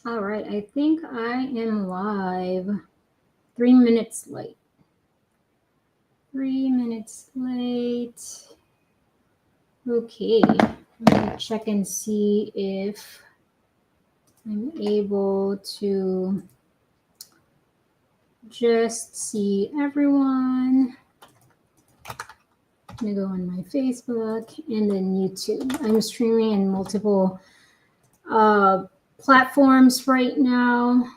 All right, I think I am live. 3 minutes late. 3 minutes late. Okay, let me check and see if I'm able to just see everyone. I'm gonna go on my Facebook and then YouTube. I'm streaming in multiple uh, platforms right now.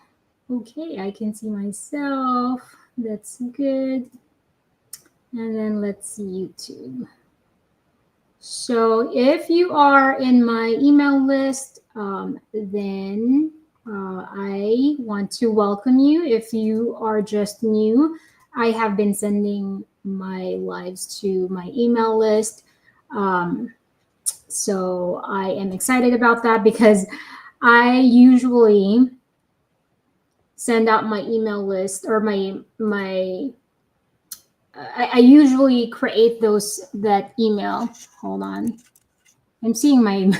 Okay, I can see myself. That's good. And then let's see YouTube. So if you are in my email list, then I want to welcome you. If you are just new, I have been sending my lives to my email list. Um, so I am excited about that because I usually send out my email list or my I usually create those that email. Hold on. I'm seeing my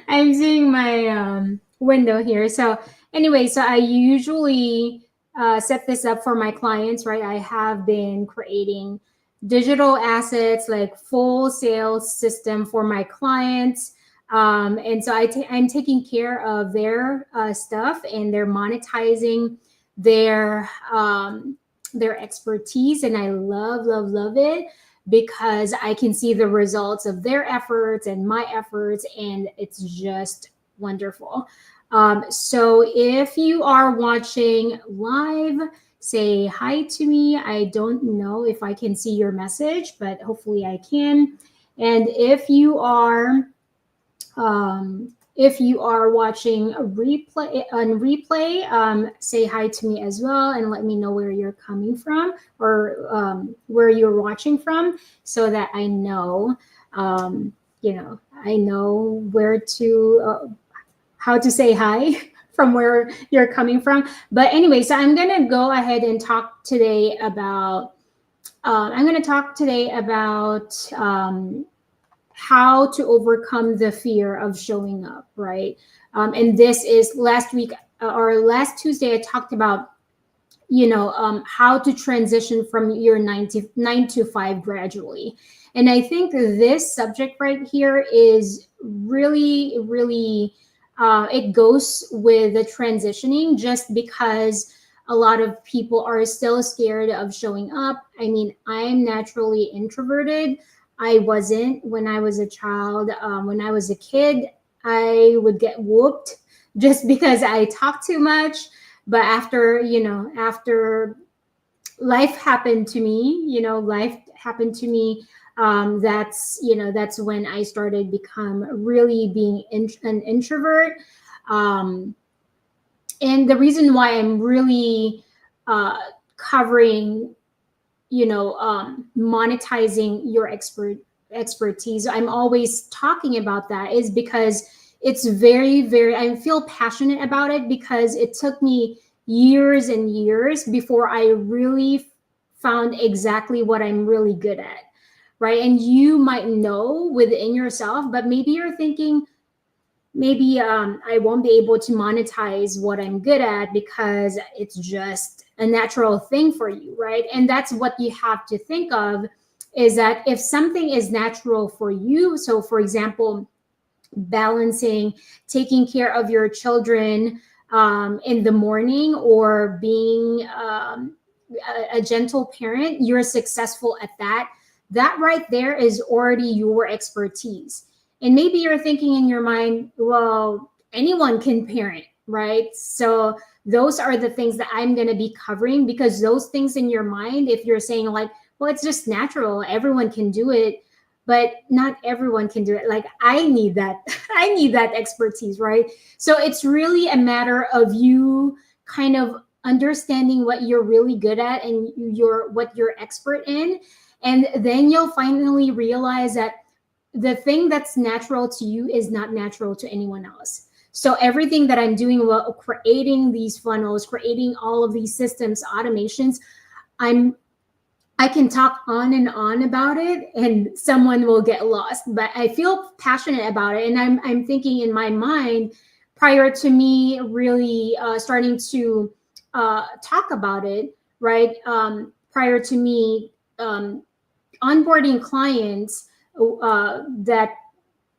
I'm seeing my window here. So anyway, so I usually set this up for my clients, right? I have been creating digital assets like full sales system for my clients. And so I'm taking care of their stuff and they're monetizing their their expertise, and I love it because I can see the results of their efforts and my efforts, and it's just wonderful. So if you are watching live, say hi to me. I don't know if I can see your message, but hopefully I can. And if you are watching a replay, say hi to me as well and let me know where you're coming from or where you're watching from, so that I know, I know where to how to say hi from where you're coming from. But anyway, so I'm gonna go ahead and talk today about. I'm going to talk today about how to overcome the fear of showing up, right? And this is last week or last Tuesday, I talked about, how to transition from your 9 to 5 gradually. And I think this subject right here is really, it goes with the transitioning just because a lot of people are still scared of showing up. I mean, I'm naturally introverted. I wasn't when I was a child. When I was a kid, I would get whooped just because I talked too much. But after life happened to me, that's when I started become really being an introvert. Um, and the reason why I'm really covering, monetizing your expertise, I'm always talking about that, is because it's very, I feel passionate about it because it took me years and years before I really found exactly what I'm really good at, right? And you might know within yourself, but maybe you're thinking, maybe I won't be able to monetize what I'm good at because it's just a natural thing for you, right? And that's what you have to think of, is that if something is natural for you, so for example, balancing, taking care of your children in the morning, or being a gentle parent, you're successful at that. That right there is already your expertise. And maybe you're thinking in your mind, well, anyone can parent, right? So those are the things that I'm going to be covering, because those things in your mind, if you're saying like, well, it's just natural, everyone can do it, but not everyone can do it. Like, I need that. I need that expertise, right? So it's really a matter of you kind of understanding what you're really good at and what you're expert in. And then you'll finally realize that the thing that's natural to you is not natural to anyone else. So everything that I'm doing, well, creating these funnels, creating all of these systems, automations, I can talk on and on about it and someone will get lost, but I feel passionate about it. And I'm thinking in my mind, prior to me really starting to talk about it, right? Prior to me onboarding clients that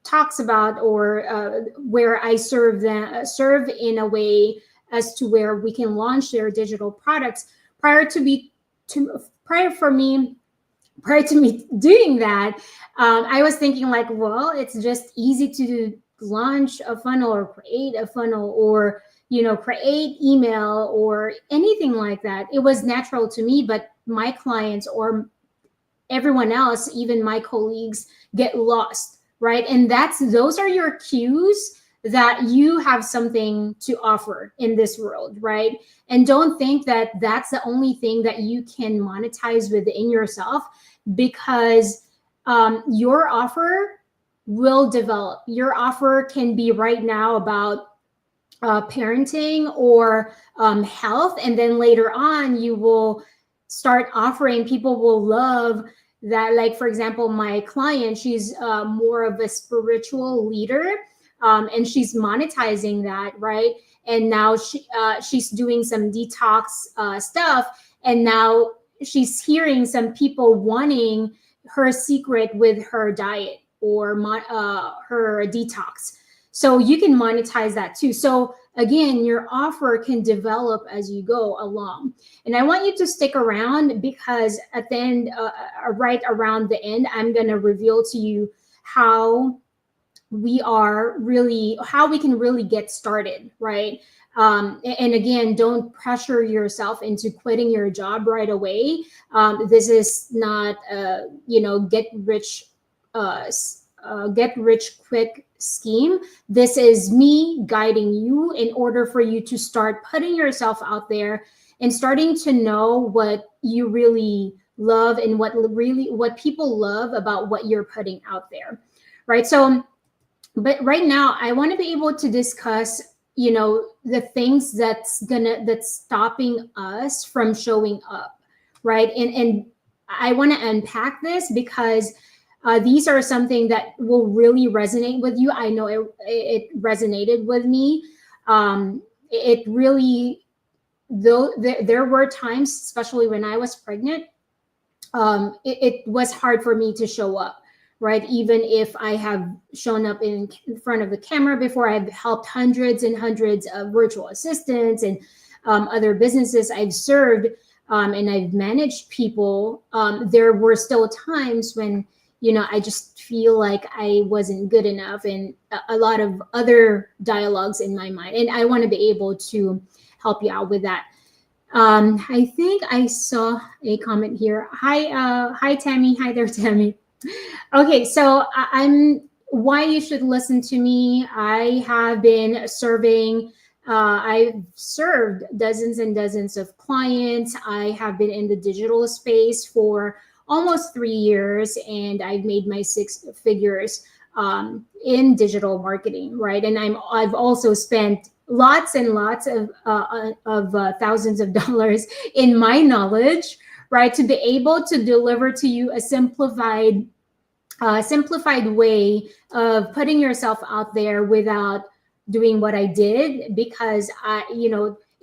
talks about, or where I serve in a way as to where we can launch their digital products. Prior to be to prior for me Prior to me doing that, I was thinking like, well, it's just easy to launch a funnel or create a funnel, or create email or anything like that. It was natural to me, but my clients or everyone else, even my colleagues, get lost, right? And those are your cues that you have something to offer in this world, right? And don't think that that's the only thing that you can monetize within yourself, because your offer will develop. Your offer can be right now about parenting or health, and then later on you will start offering, people will love that. Like for example, my client, she's more of a spiritual leader, and she's monetizing that, right? And now she's doing some detox stuff, and now she's hearing some people wanting her secret with her diet or her detox. So you can monetize that too. So again, your offer can develop as you go along. And I want you to stick around, because at the end, right around the end, I'm going to reveal to you how how we can really get started, right? And again, don't pressure yourself into quitting your job right away. This is not get rich quick scheme. This is me guiding you in order for you to start putting yourself out there and starting to know what you really love and what people love about what you're putting out there, right? So but right now I want to be able to discuss the things that's stopping us from showing up, right? And I want to unpack this, because these are something that will really resonate with you. I know it resonated with me. It really, though there were times, especially when I was pregnant, it was hard for me to show up, right? Even if I have shown up in front of the camera before, I've helped hundreds and hundreds of virtual assistants and other businesses I've served, and I've managed people. There were still times when, I just feel like I wasn't good enough, and a lot of other dialogues in my mind. And I want to be able to help you out with that. I think I saw a comment here. Hi, Tammy. Hi there, Tammy. Okay, so I'm why you should listen to me. I have been serving. I've served dozens and dozens of clients. I have been in the digital space for almost 3 years, and I've made my 6 figures in digital marketing, right? And I've also spent lots and lots of thousands of dollars in my knowledge, right, to be able to deliver to you a simplified way of putting yourself out there without doing what I did. Because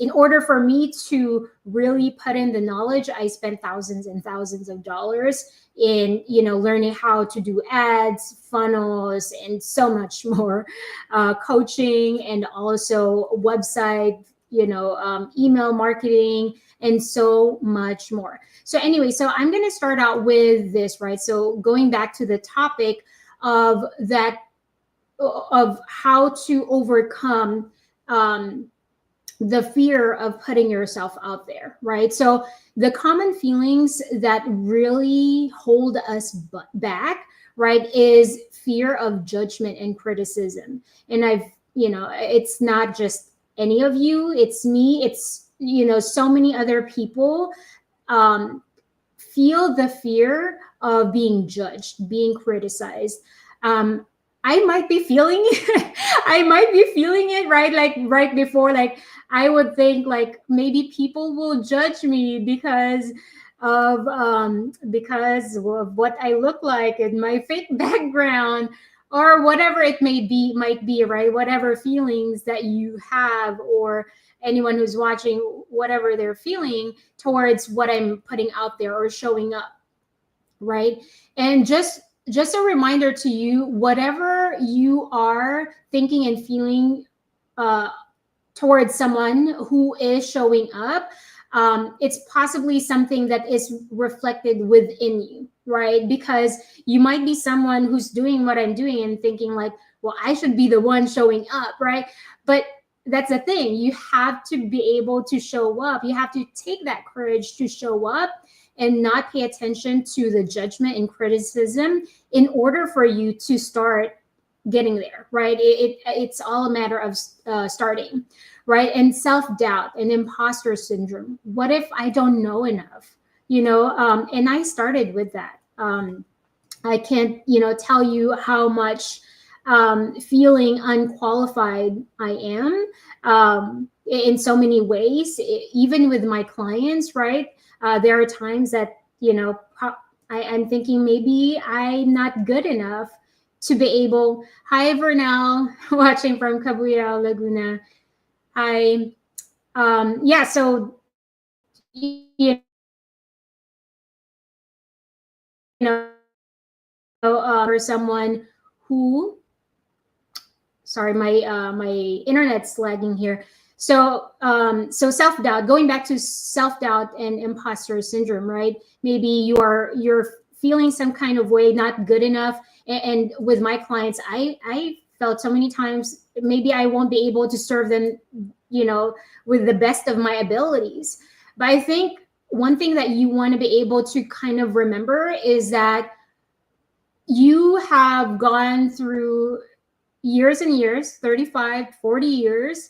in order for me to really put in the knowledge, I spent thousands and thousands of dollars in, learning how to do ads, funnels, and so much more, coaching, and also website, email marketing, and so much more. So anyway, so I'm going to start out with this, right? So going back to the topic of how to overcome the fear of putting yourself out there, right? So the common feelings that really hold us back, right, is fear of judgment and criticism. And it's not just any of you, it's me, it's, so many other people feel the fear of being judged, being criticized. I might be feeling I might be feeling it, right? Like right before, like I would think like maybe people will judge me because of what I look like and my fake background. or whatever it may be, might be, right? Whatever feelings that you have, or anyone who's watching, whatever they're feeling towards what I'm putting out there or showing up, right? And just a reminder to you, whatever you are thinking and feeling uh, towards someone who is showing up, it's possibly something that is reflected within you, right? Because you might be someone who's doing what I'm doing and thinking like, well, I should be the one showing up, right? But that's the thing, you have to be able to show up. You have to take that courage to show up and not pay attention to the judgment and criticism in order for you to start getting there, right? It's all a matter of starting, right? And self-doubt and imposter syndrome. What if I don't know enough? And I started with that. I can't, tell you how much feeling unqualified I am, in so many ways, even with my clients, right? There are times that, I'm thinking maybe I'm not good enough to be able. Hi, Vernell, watching from Cabuyao, Laguna. Hi. Yeah, so, for someone who, sorry, my internet's lagging here. So self-doubt, going back to self-doubt and imposter syndrome, right? Maybe you're feeling some kind of way, not good enough. And with my clients, I felt so many times maybe I won't be able to serve them, with the best of my abilities. But I think one thing that you want to be able to kind of remember is that you have gone through years and years, 35, 40 years,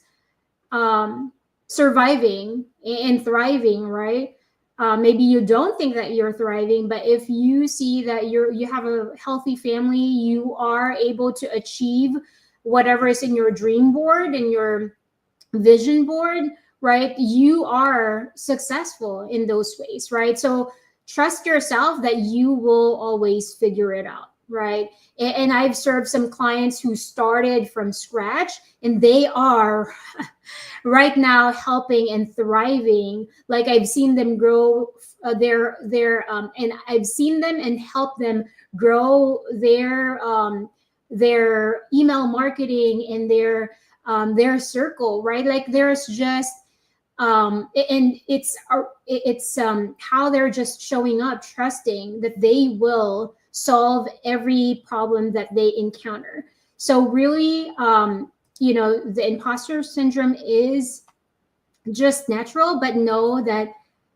surviving and thriving, right? Maybe you don't think that you're thriving, but if you see that you have a healthy family, you are able to achieve whatever is in your dream board and your vision board, right? You are successful in those ways, right? So trust yourself that you will always figure it out, right? And I've served some clients who started from scratch, and they are right now helping and thriving. Like I've seen them grow and I've seen them and help them grow their email marketing and their circle, right? Like there's just and it's how they're just showing up, trusting that they will solve every problem that they encounter. So really, the imposter syndrome is just natural, but know that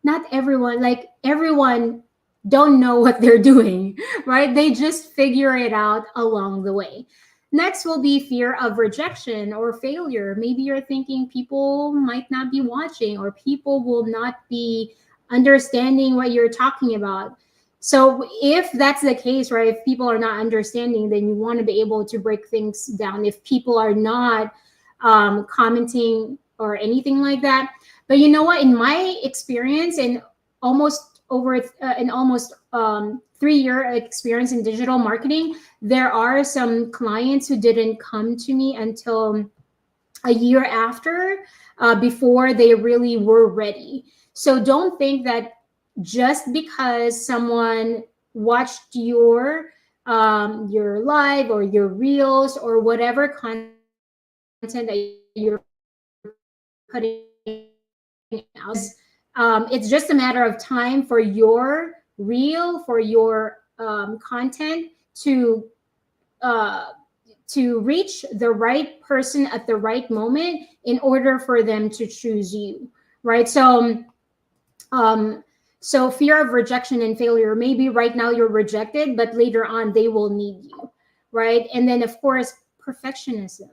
not everyone, like everyone, don't know what they're doing, right? They just figure it out along the way. Next will be fear of rejection or failure. Maybe you're thinking people might not be watching, or people will not be understanding what you're talking about. So if that's the case, right, if people are not understanding, then you want to be able to break things down. If people are not commenting or anything like that. But you know what? In my experience, in almost 3-year experience in digital marketing, there are some clients who didn't come to me until a year after, before they really were ready. So don't think that just because someone watched your live or your reels or whatever content that you're putting out, it's just a matter of time for your reel, for your content uh, to reach the right person at the right moment in order for them to choose you, right? Um, so fear of rejection and failure. Maybe right now you're rejected, but later on they will need you, right? And then of course, perfectionism.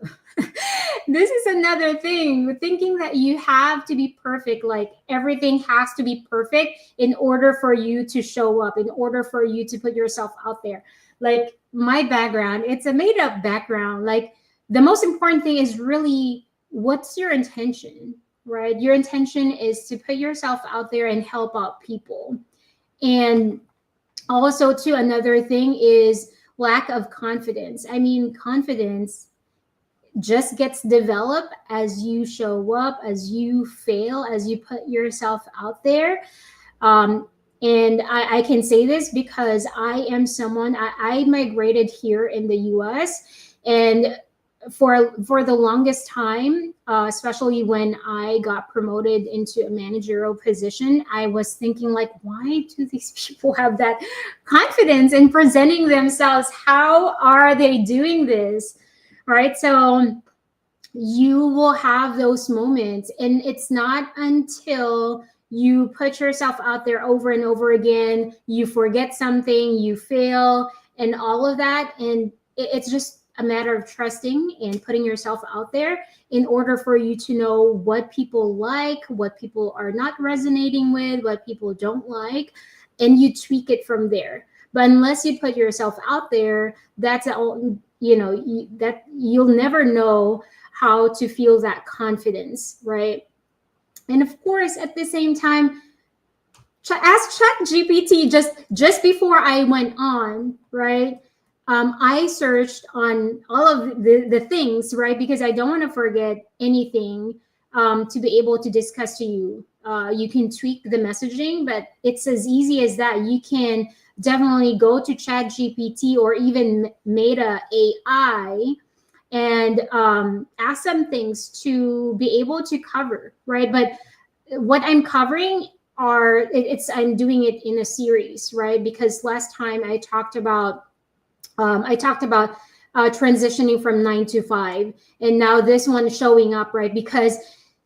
This is another thing, thinking that you have to be perfect, like everything has to be perfect in order for you to show up, in order for you to put yourself out there. Like my background, it's a made up background. Like the most important thing is really, what's your intention, right? Your intention is to put yourself out there and help out people. And also too, another thing is lack of confidence. I mean, confidence just gets developed as you show up, as you fail, as you put yourself out there. Um, and I can say this because I am someone, I migrated here in the US, and for the longest time, especially when I got promoted into a managerial position, I was thinking like, why do these people have that confidence in presenting themselves? How are they doing this? Right. So you will have those moments, and it's not until you put yourself out there over and over again, you forget something, you fail, and all of that, and it's just a matter of trusting and putting yourself out there in order for you to know what people like, what people are not resonating with, what people don't like, and you tweak it from there. But unless you put yourself out there, that's all, that you'll never know how to feel that confidence, right? And of course, at the same time, ask Chat GPT just before I went on, right? I searched on all of the things, right? Because I don't want to forget anything, to be able to discuss to you. You can tweak the messaging, but it's as easy as that. You can definitely go to Chat GPT or even Meta AI and ask some things to be able to cover, right? But what I'm covering I'm doing it in a series, right? Because last time I talked about transitioning from 9 to 5, and now this one is showing up, right? Because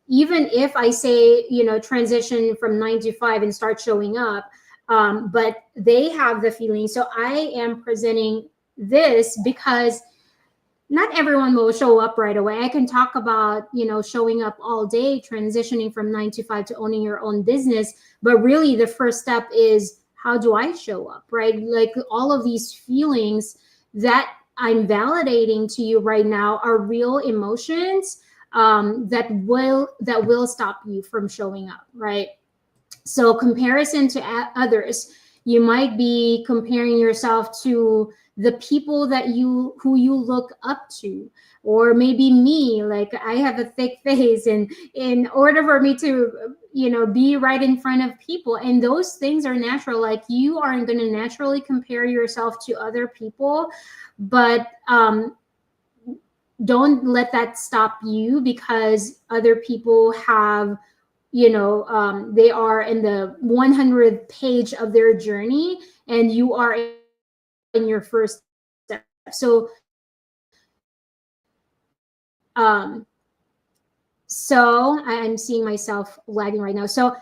even if I say, transition from 9 to 5 and start showing up, but they have the feeling. So I am presenting this because not everyone will show up right away. I can talk about, showing up all day, transitioning from 9 to 5 to owning your own business. But really the first step is, how do I show up, right? Like all of these feelings that I'm validating to you right now are real emotions, that will stop you from showing up, right? So comparison to others, you might be comparing yourself to the people who you look up to, or maybe me, like I have a thick face, and in order for me to be right in front of people, and those things are natural. Like you aren't going to naturally compare yourself to other people, but don't let that stop you, because other people have, they are in the 100th page of their journey, and you are in your first step. So I'm seeing myself lagging right now. So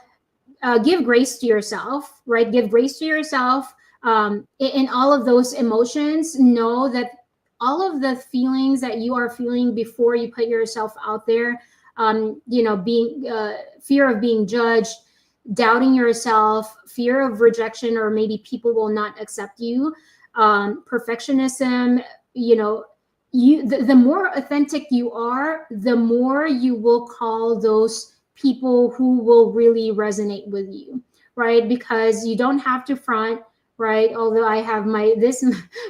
give grace to yourself, right? Give grace to yourself, in all of those emotions. Know that all of the feelings that you are feeling before you put yourself out there, being fear of being judged, doubting yourself, fear of rejection, or maybe people will not accept you, perfectionism, the more authentic you are, the more you will call those people who will really resonate with you, right? Because you don't have to front, right? Although I have my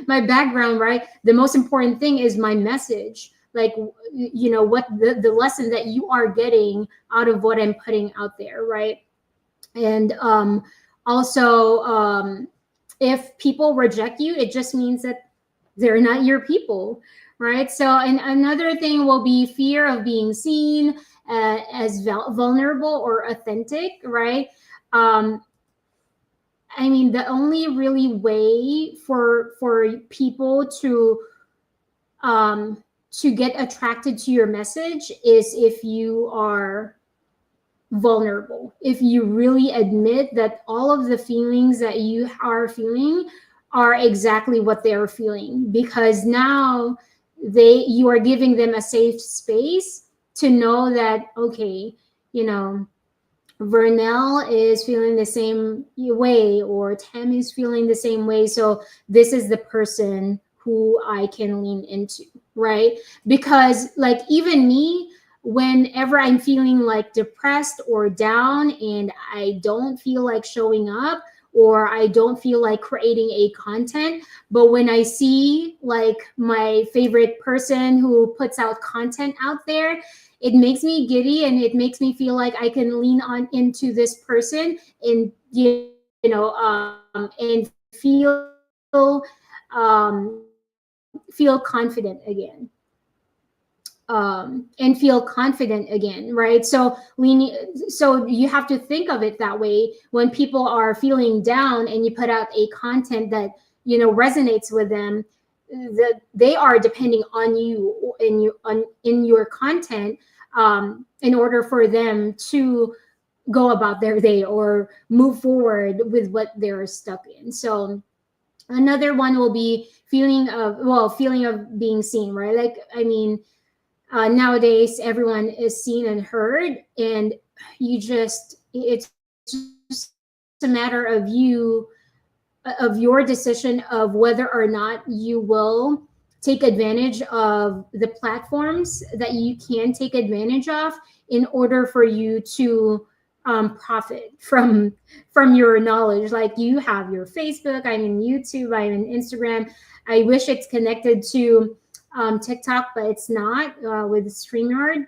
background, right? The most important thing is my message. Like, what the lesson that you are getting out of what I'm putting out there, right? And also, if people reject you, it just means that they're not your people, right? So, and another thing will be fear of being seen as vulnerable or authentic, right? I mean, the only really way for people to get attracted to your message is if you are vulnerable, if you really admit that all of the feelings that you are feeling are exactly what they're feeling, because now you are giving them a safe space to know that, okay, Vernell is feeling the same way, or Tam is feeling the same way, so this is the person who I can lean into, right? Because like even me, whenever I'm feeling like depressed or down and I don't feel like showing up, or I don't feel like creating a content. But when I see like my favorite person who puts out content out there, it makes me giddy, and it makes me feel like I can lean on into this person and and feel confident again. And feel confident again, right? So leaning, so you have to think of it that way. When people are feeling down and you put out a content that resonates with them, that they are depending on you in your content, in order for them to go about their day or move forward with what they're stuck in. So another one will be feeling of being seen, right? Like, I mean, nowadays everyone is seen and heard, and it's just a matter of your decision of whether or not you will take advantage of the platforms that you can take advantage of in order for you to profit from your knowledge. Like, you have your Facebook, I'm in YouTube, I'm in Instagram. I wish it's connected to TikTok, but it's not, with StreamYard.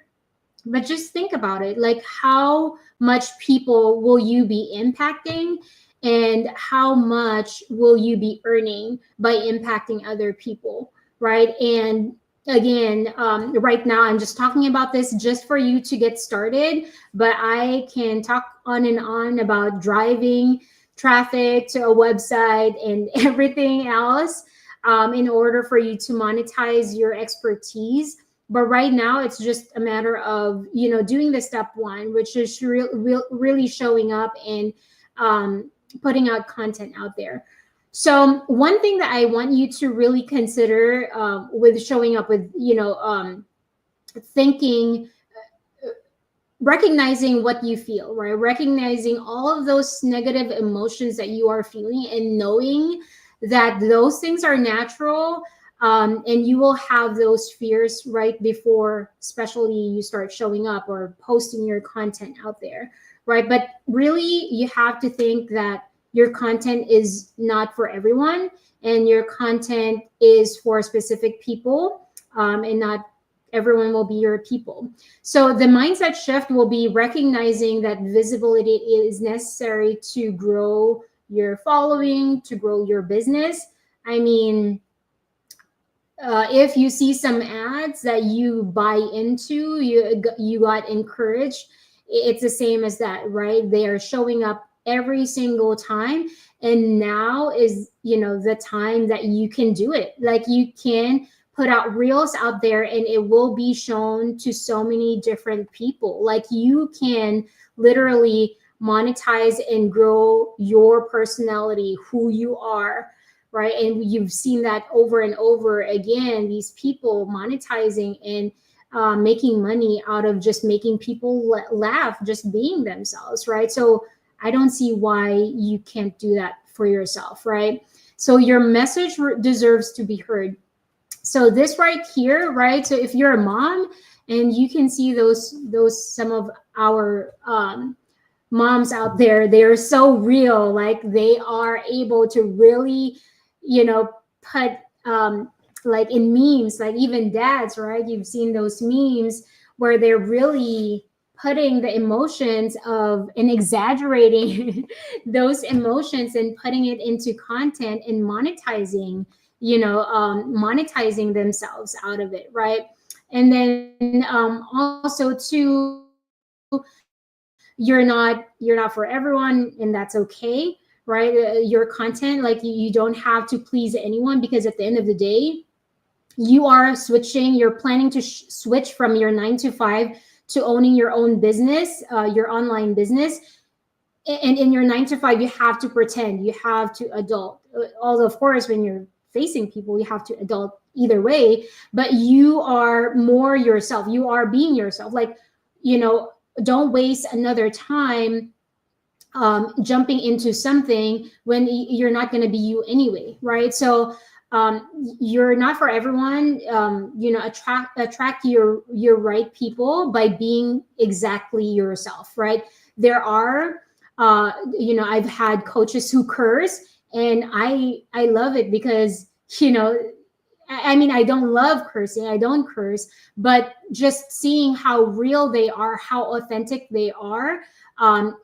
But just think about it, like, how much people will you be impacting, and how much will you be earning by impacting other people, right? And again, right now I'm just talking about this just for you to get started, but I can talk on and on about driving traffic to a website and everything else, in order for you to monetize your expertise. But right now it's just a matter of doing the step one, which is really showing up and putting out content out there. So one thing that I want you to really consider, with showing up with thinking, recognizing what you feel, right? Recognizing all of those negative emotions that you are feeling, and knowing that those things are natural. And you will have those fears right before, especially, you start showing up or posting your content out there, right? But really, you have to think that your content is not for everyone, and your content is for specific people, and not everyone will be your people. So the mindset shift will be recognizing that visibility is necessary to grow your following, to grow your business. I mean, if you see some ads that you buy into, you got encouraged. It's the same as that, right? They are showing up every single time, and now is the time that you can do it. Like, you can put out reels out there, and it will be shown to so many different people. Like, you can literally monetize and grow your personality, who you are, right? And you've seen that over and over again, these people monetizing and making money out of just making people laugh, just being themselves, right? So I don't see why you can't do that for yourself, right? So your message deserves to be heard. So this right here, right? So if you're a mom, and you can see those some of our moms out there, they are so real. Like, they are able to really put, like, in memes, like, even dads, right? You've seen those memes where they're really putting the emotions of, and exaggerating those emotions, and putting it into content, and monetizing themselves out of it, right? And then, also too, you're not for everyone, and that's okay, right? Your content, like, you don't have to please anyone, because at the end of the day, you're planning to switch from your 9 to 5 to owning your own business, your online business. And in your 9 to 5, you have to pretend, you have to adult. Although, of course, when you're facing people, you have to adult either way, but you are more yourself. You are being yourself. Like, don't waste another time jumping into something when you're not going to be you anyway, right? So you're not for everyone. Attract your right people by being exactly yourself, right? There are I've had coaches who curse, and I love it because, I mean, I don't love cursing, I don't curse, but just seeing how real they are, how authentic they are, um,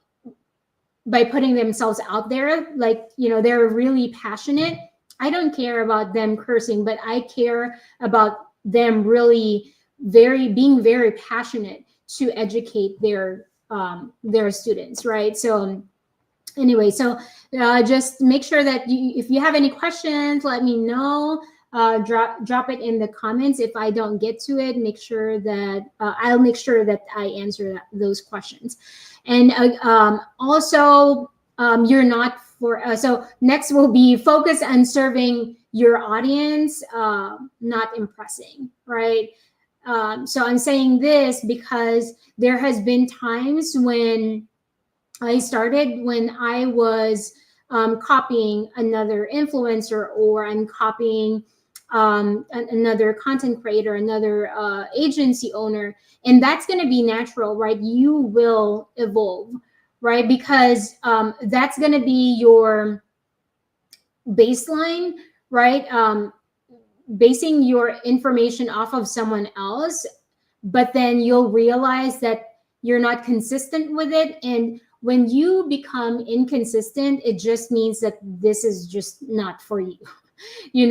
by putting themselves out there, like, they're really passionate. I don't care about them cursing, but I care about them really being very passionate to educate their students, right? So anyway, so just make sure that if you have any questions, let me know. Drop it in the comments. If I don't get to it, make sure that I'll make sure that I answer those questions. And also, you're not for so next will be focus on serving your audience, not impressing, right? So I'm saying this because there has been times when I started when I was copying another influencer, or I'm copying another content creator, another agency owner, and that's going to be natural, right? You will evolve, right? Because that's going to be your baseline, right? Basing your information off of someone else, but then you'll realize that you're not consistent with it. And when you become inconsistent, it just means that this is just not for you.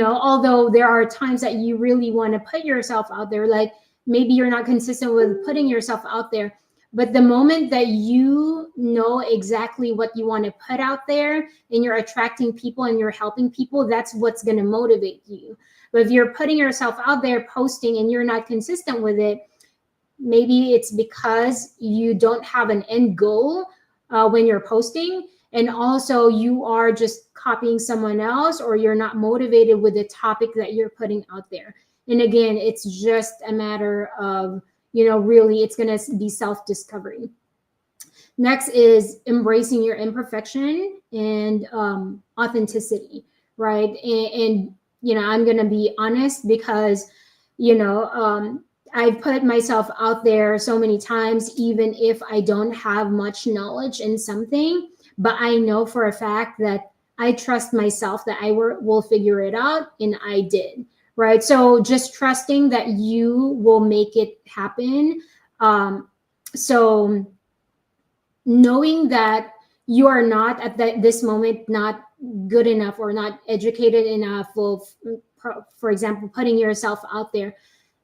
Although there are times that you really want to put yourself out there, like maybe you're not consistent with putting yourself out there, but the moment that you know exactly what you want to put out there, and you're attracting people and you're helping people, that's what's going to motivate you. But if you're putting yourself out there posting and you're not consistent with it, maybe it's because you don't have an end goal when you're posting, and also you are just copying someone else, or you're not motivated with the topic that you're putting out there. And again, it's just a matter of, really, it's going to be self-discovery. Next is embracing your imperfection and authenticity, right? And I'm going to be honest because, I've put myself out there so many times, even if I don't have much knowledge in something, but I know for a fact that I trust myself that I will figure it out, and I did, right? So just trusting that you will make it happen. So knowing that you are not at this moment not good enough or not educated enough, for example, putting yourself out there.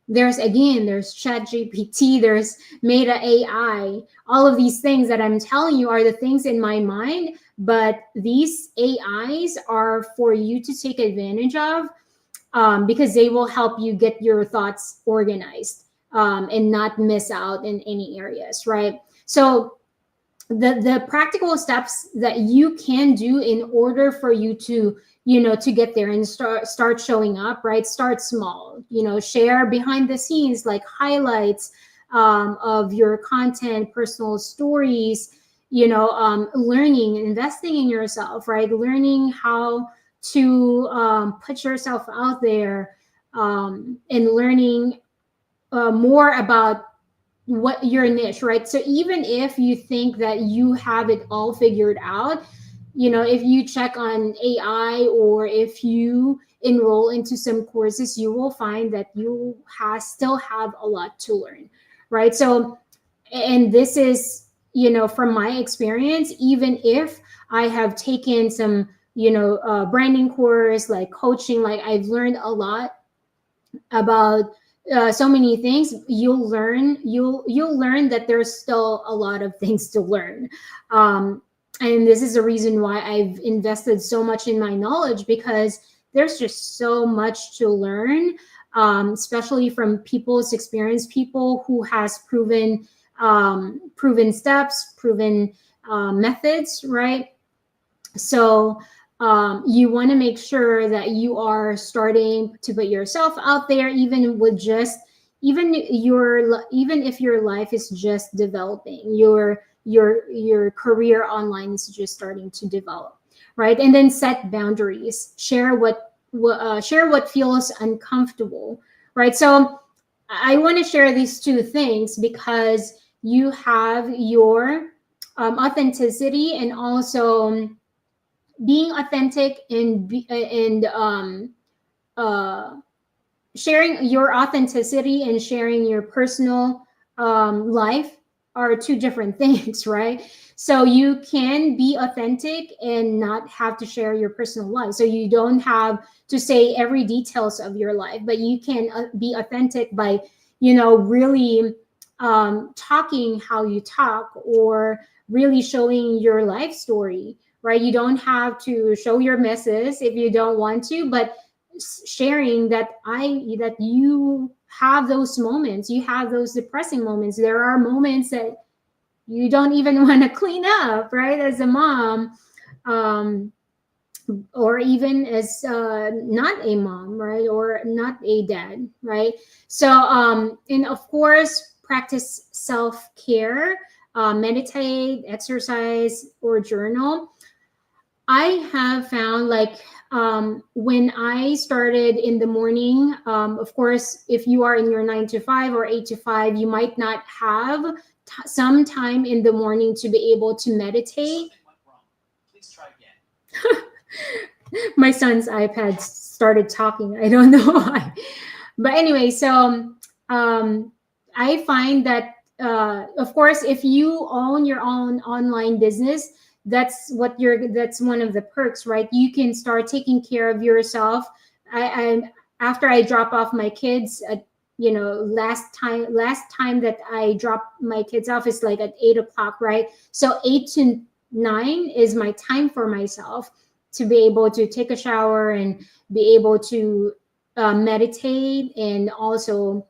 There's ChatGPT, there's Meta AI, all of these things that I'm telling you are the things in my mind, but these AIs are for you to take advantage of, because they will help you get your thoughts organized, and not miss out in any areas, right? So the practical steps that you can do in order for you to to get there and start showing up, right? Start small, share behind the scenes, like highlights of your content, personal stories, learning, investing in yourself, right? Learning how to put yourself out there, and learning more about what your niche, right? So even if you think that you have it all figured out, if you check on AI, or if you enroll into some courses, you will find that you still have a lot to learn, right? So, and this is, from my experience, even if I have taken some, branding course, like coaching, like I've learned a lot about so many things, you'll learn that there's still a lot of things to learn. And this is the reason why I've invested so much in my knowledge, because there's just so much to learn, especially from people's experience, people who has proven steps, proven methods, right? So you want to make sure that you are starting to put yourself out there, even if your life is just developing, your career online is just starting to develop, right? And then set boundaries. Share what feels uncomfortable, right? So I want to share these two things because you have your authenticity, and also being authentic uh, sharing your authenticity and sharing your personal life are two different things, right? So you can be authentic and not have to share your personal life. So you don't have to say every details of your life, but you can be authentic by, really talking how you talk, or really showing your life story, right? You don't have to show your messes if you don't want to, but sharing that you have those moments, you have those depressing moments. There are moments that you don't even want to clean up, right, as a mom, um, or even as not a mom, right, or not a dad, right? So and of course practice self-care, meditate, exercise, or journal. I have found, like, when I started in the morning, of course, if you are in your 9 to 5 or 8 to 5, you might not have some time in the morning to be able to meditate. Please try again. My son's iPad started talking. I don't know why. But anyway, so I find that, of course, if you own your own online business, that's one of the perks, right? You can start taking care of yourself. I after I drop off my kids at, last time that I dropped my kids off is like at 8 o'clock, right? So 8 to 9 is my time for myself to be able to take a shower and be able to meditate and also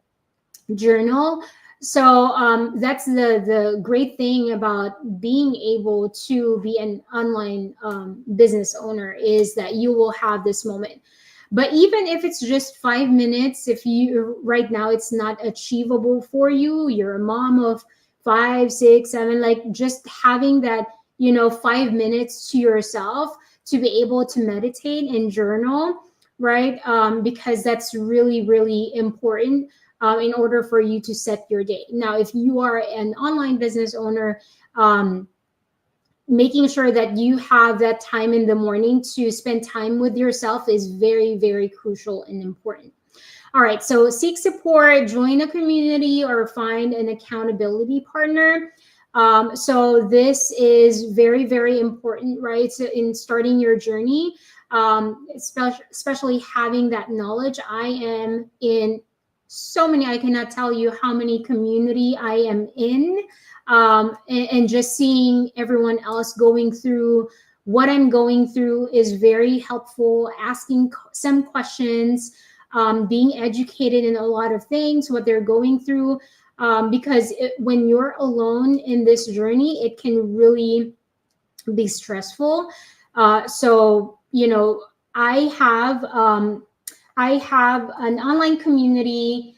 journal. So that's the great thing about being able to be an online business owner, is that you will have this moment. But even if it's just 5 minutes, if you right now it's not achievable for you, you're a mom of 5, 6, 7, like just having that, 5 minutes to yourself to be able to meditate and journal, right? Because that's really, really important in order for you to set your day. Now, if you are an online business owner, making sure that you have that time in the morning to spend time with yourself is very, very crucial and important. All right, so seek support, join a community, or find an accountability partner. So this is very, very important, right? So in starting your journey, especially having that knowledge. I am in so many, I cannot tell you how many community I am in, and just seeing everyone else going through what I'm going through is very helpful. Asking some questions, being educated in a lot of things, what they're going through, because when you're alone in this journey, it can really be stressful. So I have an online community.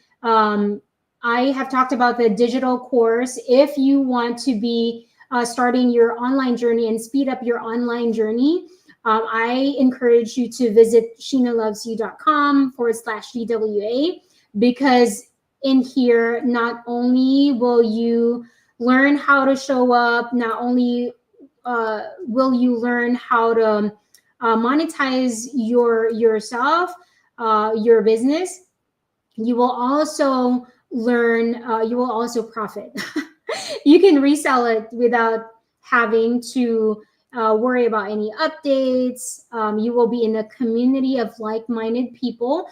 I have talked about the digital course. If you want to be starting your online journey and speed up your online journey, I encourage you to visit sheenalovesyou.com/DWA, because in here, not only will you learn how to show up, not only will you learn how to monetize yourself, your business, you will also learn, you will also profit. You can resell it without having to worry about any updates. You will be in a community of like-minded people.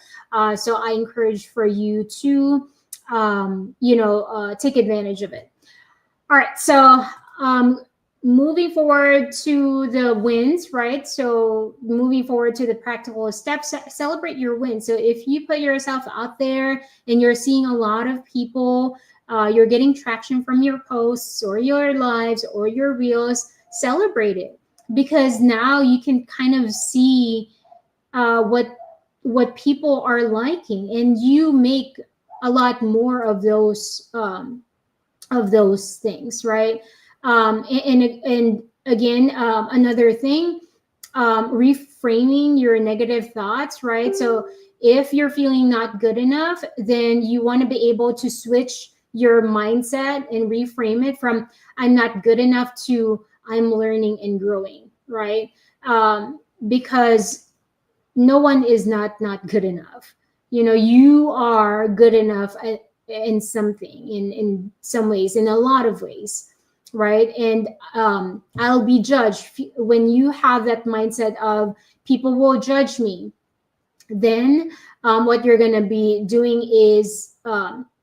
So I encourage for you to, take advantage of it. All right. So moving forward to the wins, right? So moving forward to the practical steps, celebrate your wins. So if you put yourself out there and you're seeing a lot of people, you're getting traction from your posts or your lives or your reels, celebrate it, because now you can kind of see what people are liking, and you make a lot more of those things, right? And again, another thing, reframing your negative thoughts, right? So if you're feeling not good enough, then you want to be able to switch your mindset and reframe it from I'm not good enough to I'm learning and growing, right? Because no one is not good enough. You are good enough in something, in some ways, in a lot of ways, right? And I'll be judged when you have that mindset of people will judge me. Then what you're going to be doing is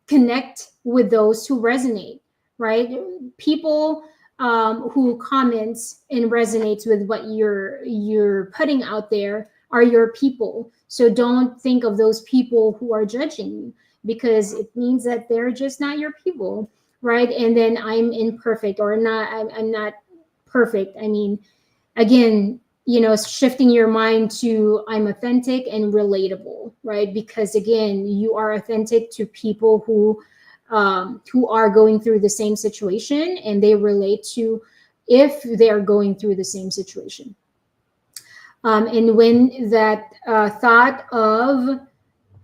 connect with those who resonate, right? People who comments and resonates with what you're putting out there are your people. So don't think of those people who are judging you, because it means that they're just not your people, right? And then I'm imperfect, or not, I'm not perfect. I mean, again, shifting your mind to I'm authentic and relatable, right? Because again, you are authentic to people who are going through the same situation, and they relate to if they are going through the same situation. And when that thought of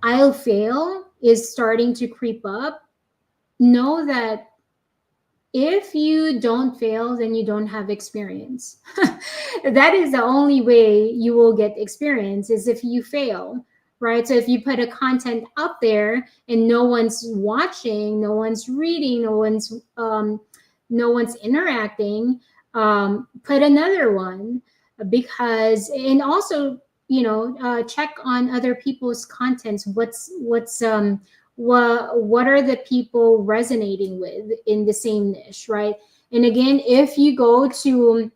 I'll fail is starting to creep up, know that if you don't fail, then you don't have experience. That is the only way you will get experience, is if you fail, right? So if you put a content up there and no one's watching, no one's reading, no one's interacting, put another one. Because, and also, check on other people's contents. What are the people resonating with in the same niche, right? And again, if you go to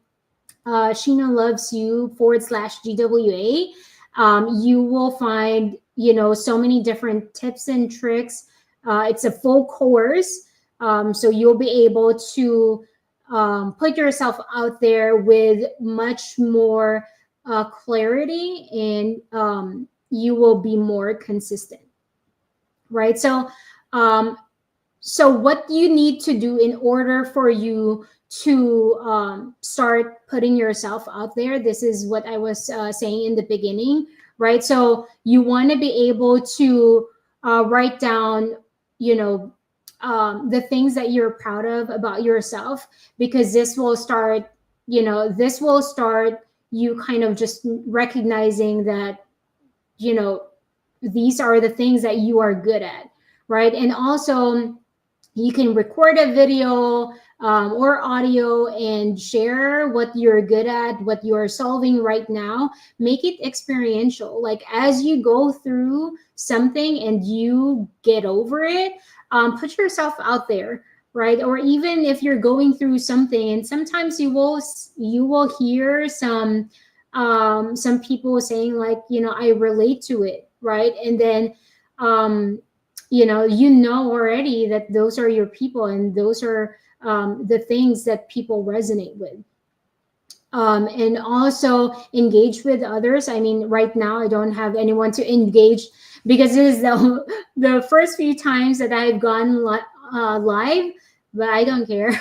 Sheena Loves You /GWA, you will find, so many different tips and tricks. It's a full course. So you'll be able to put yourself out there with much more clarity, and you will be more consistent, right? So what you need to do in order for you to start putting yourself out there, this is what I was saying in the beginning, right? So you want to be able to write down, the things that you're proud of about yourself, because this will start you kind of just recognizing that, these are the things that you are good at, right? And also, you can record a video or audio and share what you're good at, what you're solving right now. Make it experiential. Like, as you go through something and you get over it, put yourself out there, right? Or even if you're going through something, and sometimes you will hear some people saying, like, I relate to it, right? And then already that those are your people, and those are the things that people resonate with. And also engage with others. I mean, right now I don't have anyone to engage, because this is the first few times that I've gone live, but I don't care.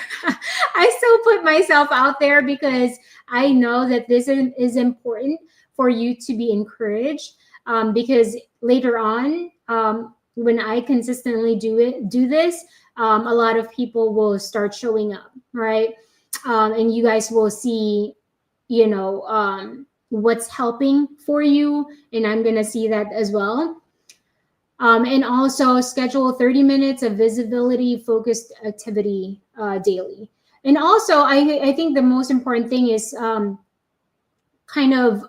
I still put myself out there, because I know that this is important for you to be encouraged, because later on, when I consistently do this, a lot of people will start showing up, right? And you guys will see, what's helping for you, and I'm gonna see that as well. And also schedule 30 minutes of visibility focused activity daily. And also, I think the most important thing is kind of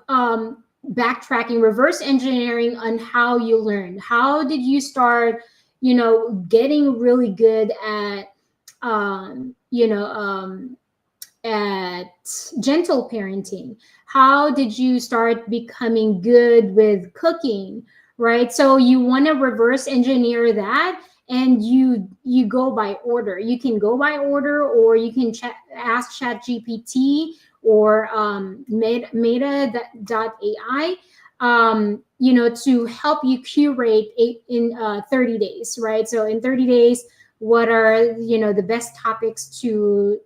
backtracking, reverse engineering on how you learned. How did you start, getting really good at, at gentle parenting? How did you start becoming good with cooking, right? So you want to reverse engineer that, and you go by order. You can go by order, or you can ask ChatGPT or Meta.ai, to help you curate in 30 days, right? So in 30 days, what are the best topics to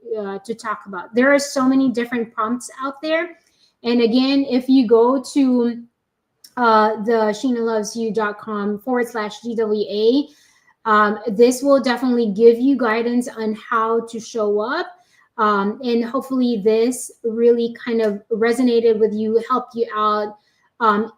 talk about? There are so many different prompts out there. And again, if you go to the SheenaLovesYou.com /GWA, This will definitely give you guidance on how to show up. And hopefully this really kind of resonated with you, helped you out.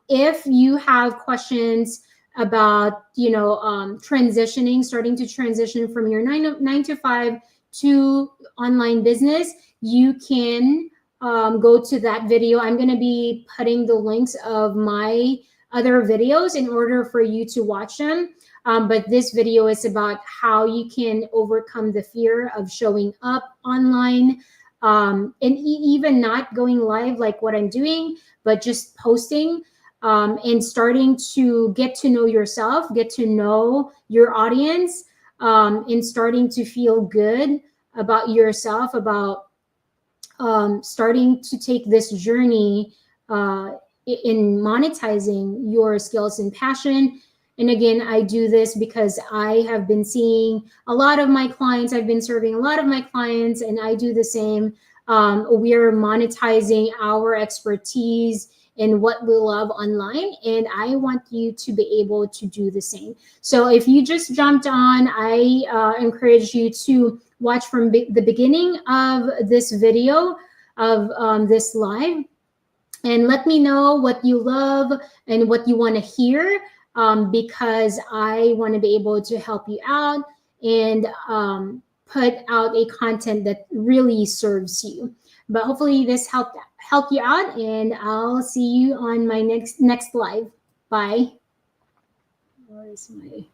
If you have questions about, transitioning, starting to transition from your nine to five to online business, you can go to that video. I'm going to be putting the links of my other videos in order for you to watch them. But this video is about how you can overcome the fear of showing up online, and even not going live like what I'm doing, but just posting, and starting to get to know yourself, get to know your audience, and starting to feel good about yourself, about starting to take this journey in monetizing your skills and passion. And again, I do this because I have been seeing a lot of my clients, I've been serving a lot of my clients, and I do the same. We're monetizing our expertise in what we love online, and I want you to be able to do the same. So if you just jumped on, I encourage you to watch from the beginning of this video, of this live, and let me know what you love and what you want to hear, because I want to be able to help you out and put out a content that really serves you. But hopefully this help you out, and I'll see you on my next live. Bye. Where is my